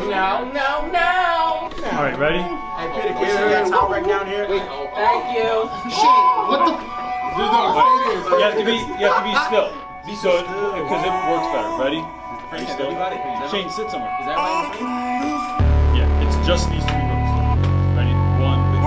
No. All right, ready? Hey, Peter, can you see that towel right down here? Wait, thank you. Shit, what the? You have to be still. Be still because it works better. Ready? Be still. Shane, sit somewhere. Is everybody? Yeah, it's just these 3 rows. Ready? 1, 2.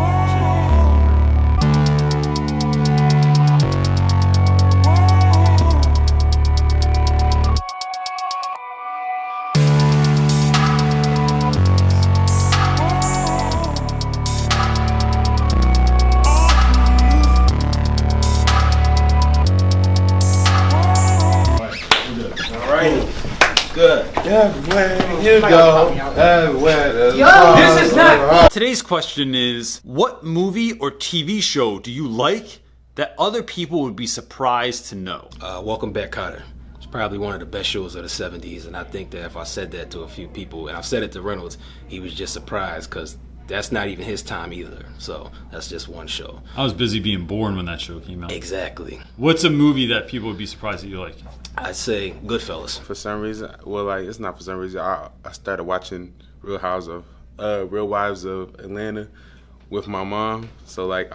All right. Good. Everywhere you go, everywhere. This is not. Today's question is, what movie or TV show do you like that other people would be surprised to know? Welcome Back, Kotter. It's probably one of the best shows of the 70s, and I think that if I said that to a few people, and I've said it to Reynolds, he was just surprised because that's not even his time either. So that's just one show. I was busy being born when that show came out. Exactly. What's a movie that people would be surprised that you like? I'd say Goodfellas. For some reason, well, like it's not for some reason. I started watching Real Wives of Atlanta with my mom. So like,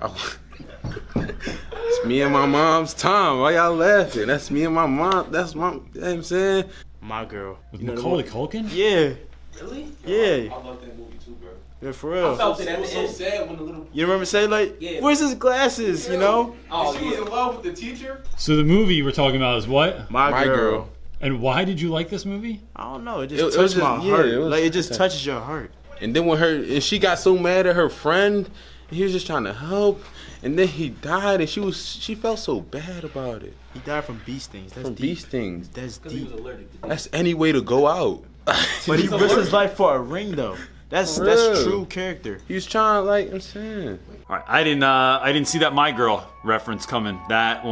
it's me and my mom's time. Why y'all laughing? That's me and my mom. That's my. You know what I'm saying? My Girl. With Macaulay Culkin? Yeah. Really? Yeah. I love that movie too, bro. Yeah, for real. I felt it at the end. So sad when the little. You remember say like, Yeah. where's his glasses? You know? Oh, She was in love with the teacher. So the movie we're talking about is what? My Girl. And why did you like this movie? I don't know. It It just was touched just- my yeah, heart. it was- Like it just touches your heart. And then when she got so mad at her friend, and he was just trying to help, and then he died, and she felt so bad about it. He died from bee stings. That's From deep. bee stings. That's Because he deep. was allergic to That's any way to go out. But he risked his life for a ring though. That's For real. true character. He was trying, like I'm saying. All right, I didn't see that My Girl reference coming. That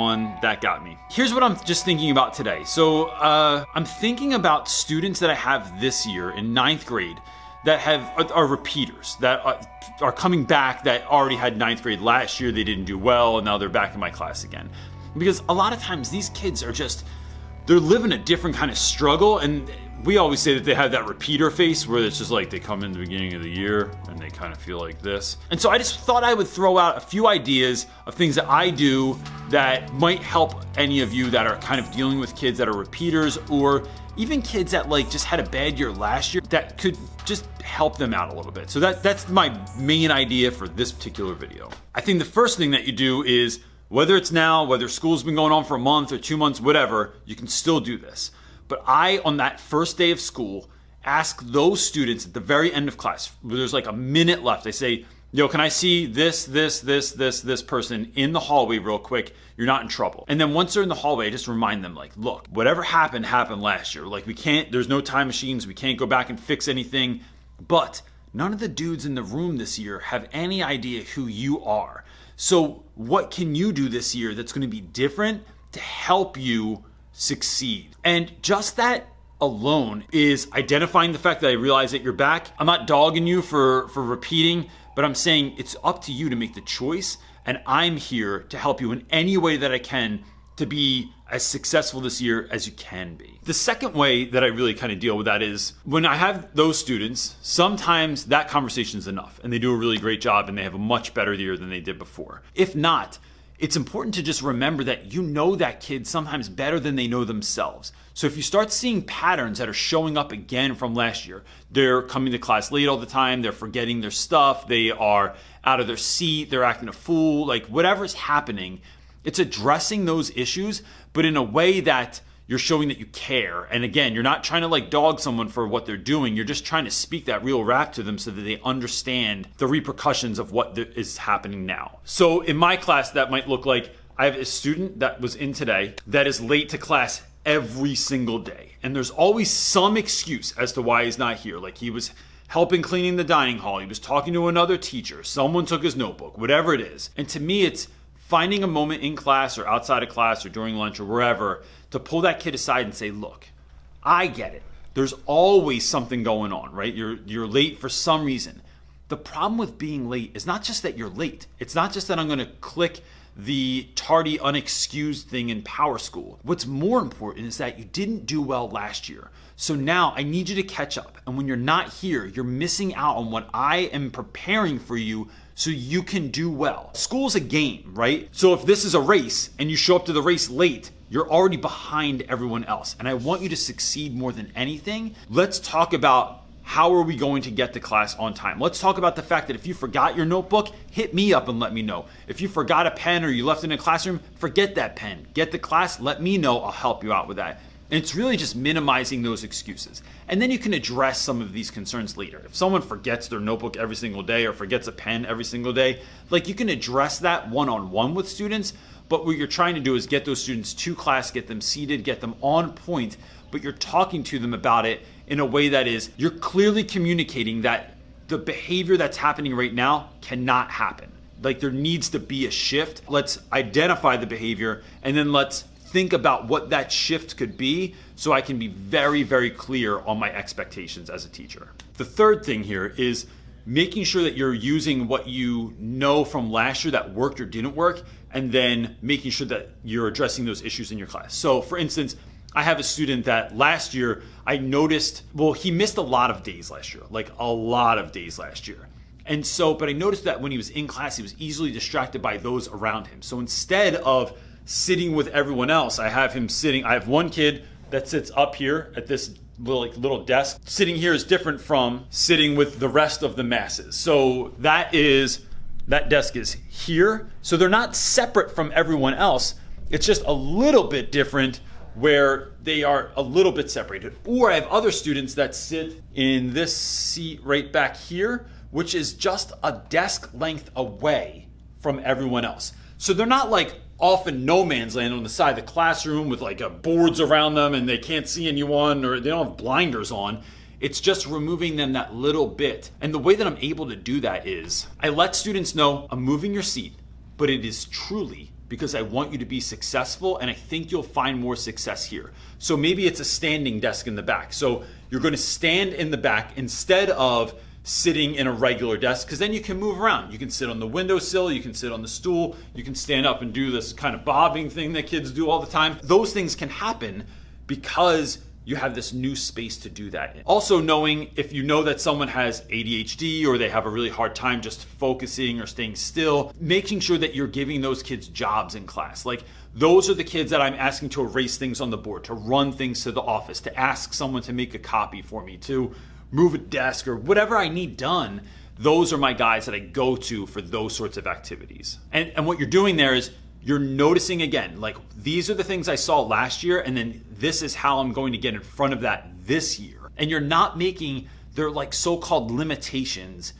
got me. Here's what I'm just thinking about today. So I'm thinking about students that I have this year in 9th grade that are repeaters, that are coming back, that already had 9th grade last year. They didn't do well, and now they're back in my class again. Because a lot of times these kids are they're living a different kind of struggle, and we always say that they have that repeater face where it's just like they come in the beginning of the year and they kind of feel like this. And so I just thought I would throw out a few ideas of things that I do that might help any of you that are kind of dealing with kids that are repeaters, or even kids that like just had a bad year last year that could just help them out a little bit. So that's my main idea for this particular video. I think the first thing that you do is, whether it's now, whether school's been going on for a month or 2 months, whatever, you can still do this. But on that first day of school, ask those students at the very end of class, where there's like a minute left. I say, yo, can I see this person in the hallway real quick? You're not in trouble. And then once they're in the hallway, I just remind them like, look, whatever happened last year. Like there's no time machines. We can't go back and fix anything. But none of the dudes in the room this year have any idea who you are. So what can you do this year that's going to be different to help you succeed? And just that alone is identifying the fact that I realize that you're back. I'm not dogging you for repeating, but I'm saying it's up to you to make the choice, and I'm here to help you in any way that I can to be as successful this year as you can be. The second way that I really kind of deal with that is when I have those students, sometimes that conversation is enough and they do a really great job and they have a much better year than they did before. If not, it's important to just remember that you know that kid sometimes better than they know themselves. So if you start seeing patterns that are showing up again from last year, they're coming to class late all the time, they're forgetting their stuff, they are out of their seat, they're acting a fool, like whatever's happening, it's addressing those issues, but in a way that you're showing that you care. And again, you're not trying to like dog someone for what they're doing. You're just trying to speak that real rap to them so that they understand the repercussions of what is happening now. So in my class, that might look like I have a student that was in today that is late to class every single day. And there's always some excuse as to why he's not here. Like he was helping cleaning the dining hall. He was talking to another teacher. Someone took his notebook, whatever it is. And to me, it's finding a moment in class or outside of class or during lunch or wherever to pull that kid aside and say, look, I get it. There's always something going on, right? You're late for some reason. The problem with being late is not just that you're late. It's not just that I'm going to click the tardy, unexcused thing in Power School. What's more important is that you didn't do well last year. So now I need you to catch up. And when you're not here, you're missing out on what I am preparing for you so you can do well. School's a game, right? So if this is a race and you show up to the race late, you're already behind everyone else. And I want you to succeed more than anything. Let's talk about how are we going to get to class on time. Let's talk about the fact that if you forgot your notebook, hit me up and let me know. If you forgot a pen or you left it in a classroom, forget that pen. Get to class, let me know, I'll help you out with that. And it's really just minimizing those excuses. And then you can address some of these concerns later. If someone forgets their notebook every single day or forgets a pen every single day, like you can address that one-on-one with students. But what you're trying to do is get those students to class, get them seated, get them on point, but you're talking to them about it in a way that is, you're clearly communicating that the behavior that's happening right now cannot happen. Like there needs to be a shift. Let's identify the behavior and then let's think about what that shift could be so I can be very, very clear on my expectations as a teacher. The third thing here is making sure that you're using what you know from last year that worked or didn't work, and then making sure that you're addressing those issues in your class. So for instance, I have a student that last year I noticed, well, he missed a lot of days last year, like a lot of days last year. And so, but I noticed that when he was in class, he was easily distracted by those around him. So instead of sitting with everyone else, I have one kid that sits up here at this little desk. Sitting here is different from sitting with the rest of the masses. So that desk is here. So they're not separate from everyone else. It's just a little bit different where they are a little bit separated. Or I have other students that sit in this seat right back here, which is just a desk length away from everyone else. So they're not like off in no man's land on the side of the classroom with like boards around them and they can't see anyone or they don't have blinders on. It's just removing them that little bit. And the way that I'm able to do that is I let students know I'm moving your seat, but it is truly because I want you to be successful and I think you'll find more success here. So maybe it's a standing desk in the back. So you're going to stand in the back instead of sitting in a regular desk, because then you can move around. You can sit on the windowsill, you can sit on the stool, you can stand up and do this kind of bobbing thing that kids do all the time. Those things can happen because you have this new space to do that in. Also knowing if you know that someone has ADHD or they have a really hard time just focusing or staying still, making sure that you're giving those kids jobs in class. Like those are the kids that I'm asking to erase things on the board, to run things to the office, to ask someone to make a copy for me, to move a desk or whatever I need done. Those are my guys that I go to for those sorts of activities. And what you're doing there is you're noticing again, like these are the things I saw last year and then this is how I'm going to get in front of that this year. And you're not making their like so-called limitations.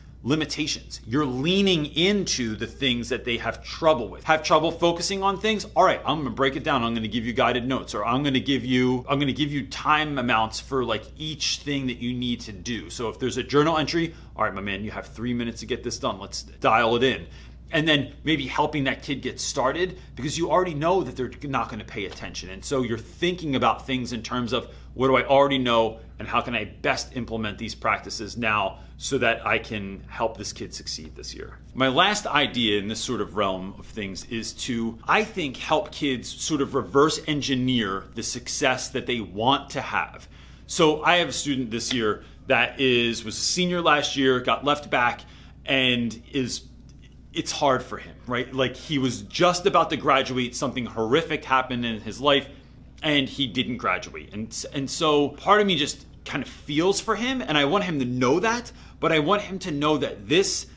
You're leaning into the things that they have trouble with. Have trouble focusing on things? All right, I'm gonna break it down. I'm gonna give you guided notes, or I'm gonna give you time amounts for like each thing that you need to do. So if there's a journal entry, all right, my man, you have 3 minutes to get this done. Let's dial it in. And then maybe helping that kid get started because you already know that they're not going to pay attention. And so you're thinking about things in terms of what do I already know and how can I best implement these practices now so that I can help this kid succeed this year. My last idea in this sort of realm of things is to, I think, help kids sort of reverse engineer the success that they want to have. So I have a student this year that was a senior last year, got left back, and it's hard for him, right? Like he was just about to graduate, something horrific happened in his life, and he didn't graduate. And so part of me just kind of feels for him, and I want him to know that, but I want him to know that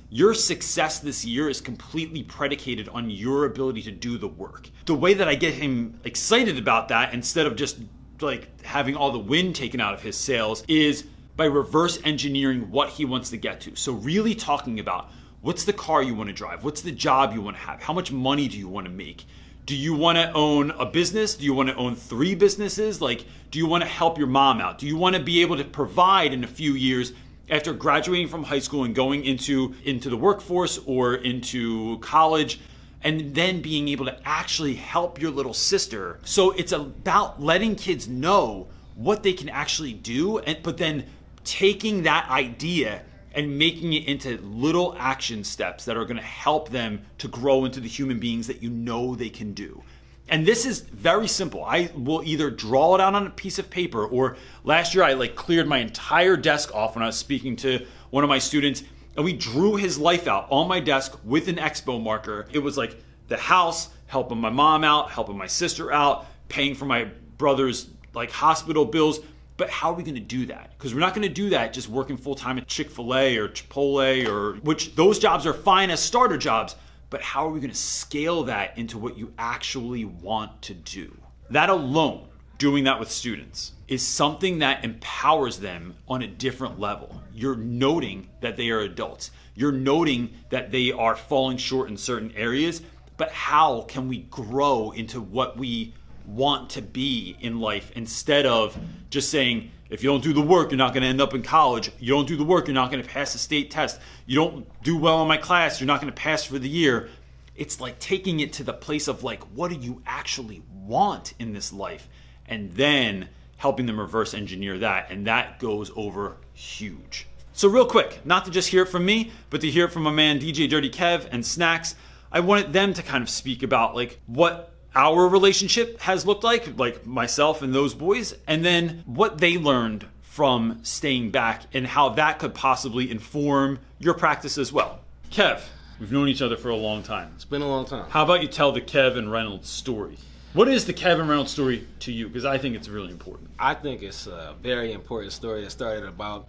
your success this year is completely predicated on your ability to do the work. The way that I get him excited about that, instead of just like having all the wind taken out of his sails, is by reverse engineering what he wants to get to. So really talking about what's the car you want to drive? What's the job you want to have? How much money do you want to make? Do you want to own a business? Do you want to own 3 businesses? Like, do you want to help your mom out? Do you want to be able to provide in a few years after graduating from high school and going into the workforce or into college, and then being able to actually help your little sister? So it's about letting kids know what they can actually do, but then taking that idea and making it into little action steps that are going to help them to grow into the human beings that you know they can do. And this is very simple. I will either draw it out on a piece of paper, or last year I cleared my entire desk off when I was speaking to one of my students, and we drew his life out on my desk with an expo marker. It was like the house, helping my mom out, helping my sister out, paying for my brother's hospital bills. But how are we going to do that? Because we're not going to do that just working full-time at Chick-fil-A or Chipotle, or which those jobs are fine as starter jobs. But how are we going to scale that into what you actually want to do? That alone, doing that with students, is something that empowers them on a different level. You're noting that they are adults. You're noting that they are falling short in certain areas. But how can we grow into what we want to be in life, instead of just saying, if you don't do the work, you're not going to end up in college. You don't do the work, you're not going to pass the state test. You don't do well in my class, you're not going to pass for the year. It's like taking it to the place of what do you actually want in this life? And then helping them reverse engineer that. And that goes over huge. So real quick, not to just hear it from me, but to hear it from my man DJ Dirty Kev and Snacks, I wanted them to kind of speak about what our relationship has looked like myself and those boys, and then what they learned from staying back and how that could possibly inform your practice as well. Kev, we've known each other for a long time. It's been a long time. How about you tell the Kevin Reynolds story? What is the Kevin Reynolds story to you? Because I think it's really important. I think it's a very important story that started about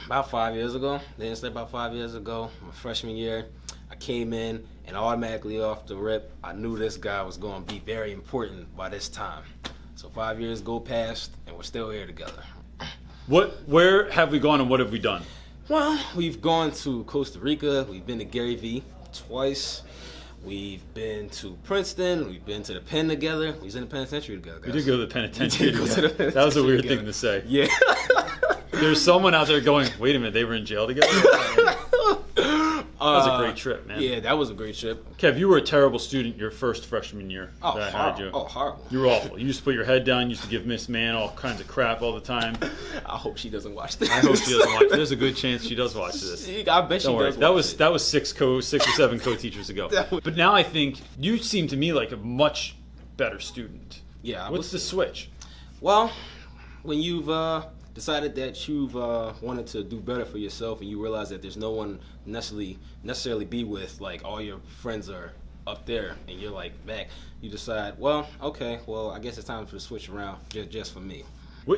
5 years ago. Then it's about 5 years ago, my freshman year. I came in, and automatically off the rip, I knew this guy was going to be very important by this time. So 5 years go past, and we're still here together. Where have we gone, and what have we done? Well, we've gone to Costa Rica. We've been to Gary V twice. We've been to Princeton. We've been to the pen together. We was in the penitentiary together, guys. We did go to the penitentiary together. That was a weird thing to say. Yeah. There's someone out there going, wait a minute, they were in jail together? That was a great trip, man. Yeah, that was a great trip. Kev, you were a terrible student your first freshman year. Oh, that I horrible. had you. Oh, horrible. You were awful. You used to put your head down. You used to give Miss Mann all kinds of crap all the time. I hope she doesn't watch this. I hope she doesn't watch. There's a good chance she does watch this. I bet she Don't worry. does. That was six or seven co-teachers ago. But now I think you seem to me like a much better student. Yeah. What's the switch? Well, when you've decided that you've wanted to do better for yourself, and you realize that there's no one necessarily be with, all your friends are up there and you're back, you decide, well, okay, well, I guess it's time for the switch around just for me.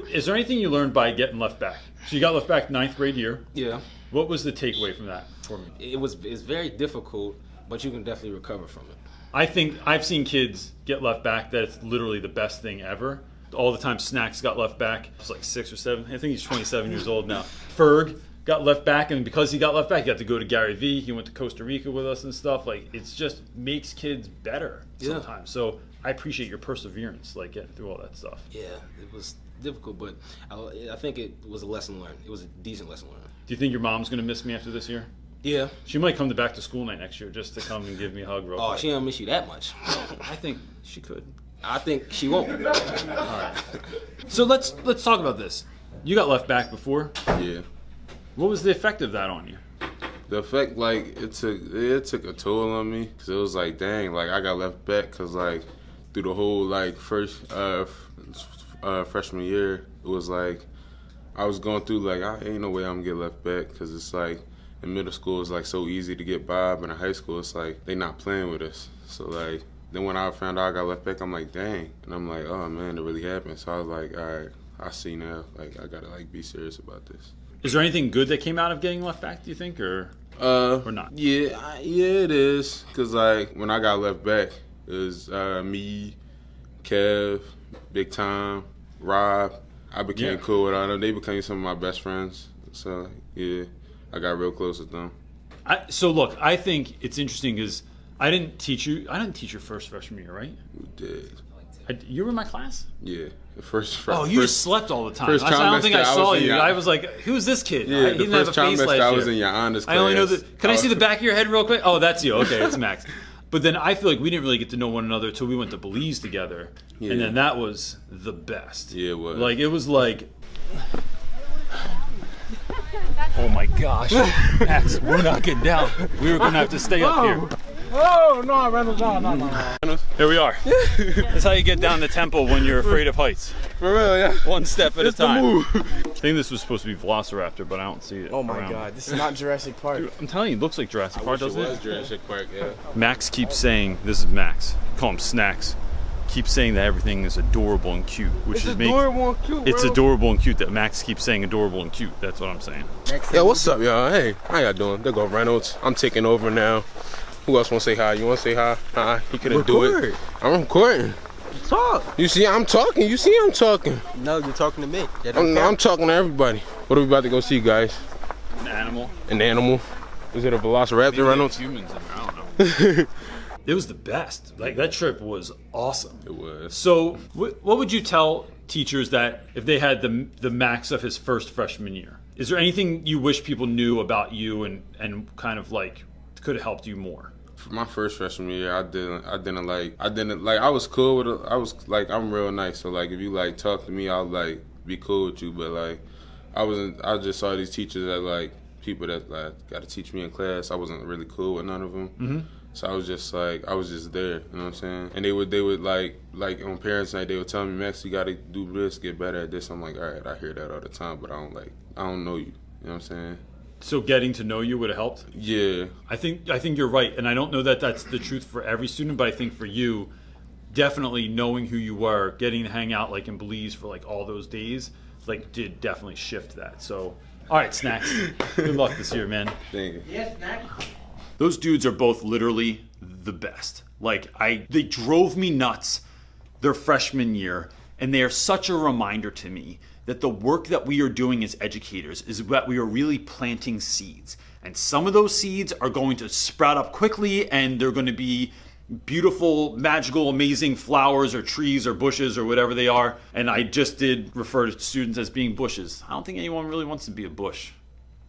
Is there anything you learned by getting left back? So you got left back 9th grade year. Yeah. What was the takeaway from that for me? It's very difficult, but you can definitely recover from it. I think I've seen kids get left back that it's literally the best thing ever. All the time Snacks got left back. It was 6 or 7. I think he's 27 years old now. Ferg got left back, and because he got left back, he got to go to Gary V. He went to Costa Rica with us and stuff. It's just makes kids better sometimes. Yeah. So I appreciate your perseverance, getting through all that stuff. Yeah, it was difficult, but I think it was a lesson learned. It was a decent lesson learned. Do you think your mom's going to miss me after this year? Yeah. She might come to back to school night next year just to come and give me a hug real quick. She don't miss you that much. I think she could. I think she won't. All right. So let's talk about this. You got left back before. Yeah. What was the effect of that on you? The effect, it took a toll on me, because it was dang, I got left back, because through the whole first freshman year, it was I was going through I ain't no way I'm gonna get left back, because it's in middle school it's so easy to get by, but in high school it's they not playing with us. So then when I found out I got left back, I'm dang, and I'm oh man, it really happened. So I was all right, I see now, I gotta be serious about this. Is there anything good that came out of getting left back, do you think, or not? Yeah, it is, because when I got left back, it was me, Kev, Big Time, Rob. I became cool with all them. They became some of my best friends. So yeah, I got real close with them. So look, I think it's interesting because I didn't teach your first freshman year, right? You did. You were in my class? Yeah. You just slept all the time. First I don't think I saw you. Your, I was who's this kid? Yeah, he didn't have a face last year. I was in your honors class. I only know that. Can I see the back of your head real quick? Oh, that's you. Okay, it's Max. But then I feel we didn't really get to know one another until we went to Belize together. Yeah. And then that was the best. Yeah, it was. It was oh my gosh. Max, we're not getting down. We were gonna have to stay up here. Oh, no, Reynolds, no. Here we are. That's how you get down the temple when you're afraid of heights. For real, yeah. One step at a time. Move. I think this was supposed to be Velociraptor, but I don't see it. Oh my around. god, this is not Jurassic Park. I'm telling you, it looks like Jurassic Park, doesn't it? Jurassic Park, yeah. Max keeps saying, this is Max, call him Snacks, keeps saying that everything is adorable and cute, which is Adorable and cute, it's bro. adorable and cute that Max keeps saying adorable and cute. That's what I'm saying. Yo, what's up, y'all? Hey, how y'all doing? There go Reynolds. I'm taking over now. Who else want to say hi? You want to say hi? Hi. He couldn't do it. I'm recording. Talk. You see, I'm talking. You see, I'm talking. No, you're talking to me. I'm talking to everybody. What are we about to go see, guys? An animal. An animal? Is it a Velociraptor, Reynolds? Humans in there, I don't know. It was the best. Like, that trip was awesome. It was. So, what would you tell teachers that if they had the Max of his first freshman year? Is there anything you wish people knew about you and kind of like could have helped you more? For my first freshman year, I didn't like, I was cool with it. I was like, I'm real nice. So like, if you like talk to me, I'll like be cool with you. But like, I just saw these teachers that like, people that like got to teach me in class. I wasn't really cool with none of them. Mm-hmm. So I was just like, I was just there, you know what I'm saying? And they would like on parents' night, they would tell me, Max, you gotta do this, get better at this. I'm like, all right, I hear that all the time, but I don't know you, you know what I'm saying? So getting to know you would have helped? Yeah. I think you're right, and I don't know that that's the truth for every student, but I think for you, definitely knowing who you were, getting to hang out like in Belize for like all those days, like did definitely shift that. So, all right, Snacks, good luck this year, man. Thank you. Yes, Snacks. Those dudes are both literally the best. Like, they drove me nuts their freshman year, and they are such a reminder to me that the work that we are doing as educators is that we are really planting seeds. And some of those seeds are going to sprout up quickly, and they're going to be beautiful, magical, amazing flowers or trees or bushes or whatever they are. And I just did refer to students as being bushes. I don't think anyone really wants to be a bush.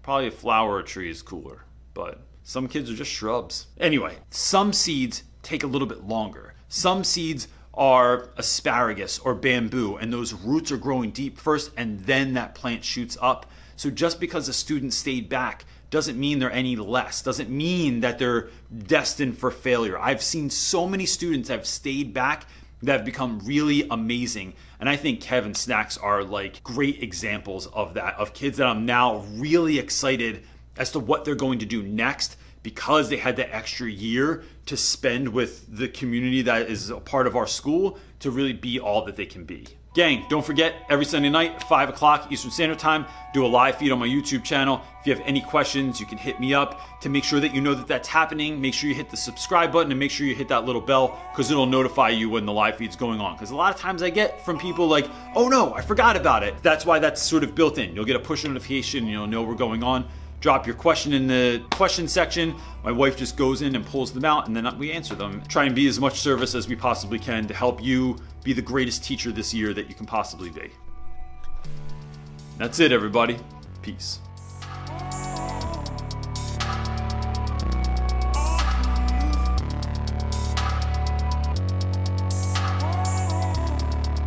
Probably a flower or a tree is cooler, but some kids are just shrubs. Anyway, some seeds take a little bit longer. Some seeds are asparagus or bamboo, and those roots are growing deep first, and then that plant shoots up. So just because a student stayed back doesn't mean they're any less, doesn't mean that they're destined for failure. I've seen so many students that have stayed back that have become really amazing. And I think Kev and Snacks are like great examples of that, of kids that I'm now really excited as to what they're going to do next, because they had that extra year to spend with the community that is a part of our school to really be all that they can be. Gang, don't forget, every Sunday night, 5 o'clock Eastern Standard Time, do a live feed on my YouTube channel. If you have any questions, you can hit me up to make sure that you know that that's happening. Make sure you hit the subscribe button and make sure you hit that little bell, because it'll notify you when the live feed's going on. Because a lot of times I get from people like, oh no, I forgot about it. That's why that's sort of built in. You'll get a push notification and you'll know we're going on. Drop your question in the question section. My wife just goes in and pulls them out, and then we answer them. Try and be as much service as we possibly can to help you be the greatest teacher this year that you can possibly be. That's it, everybody. Peace.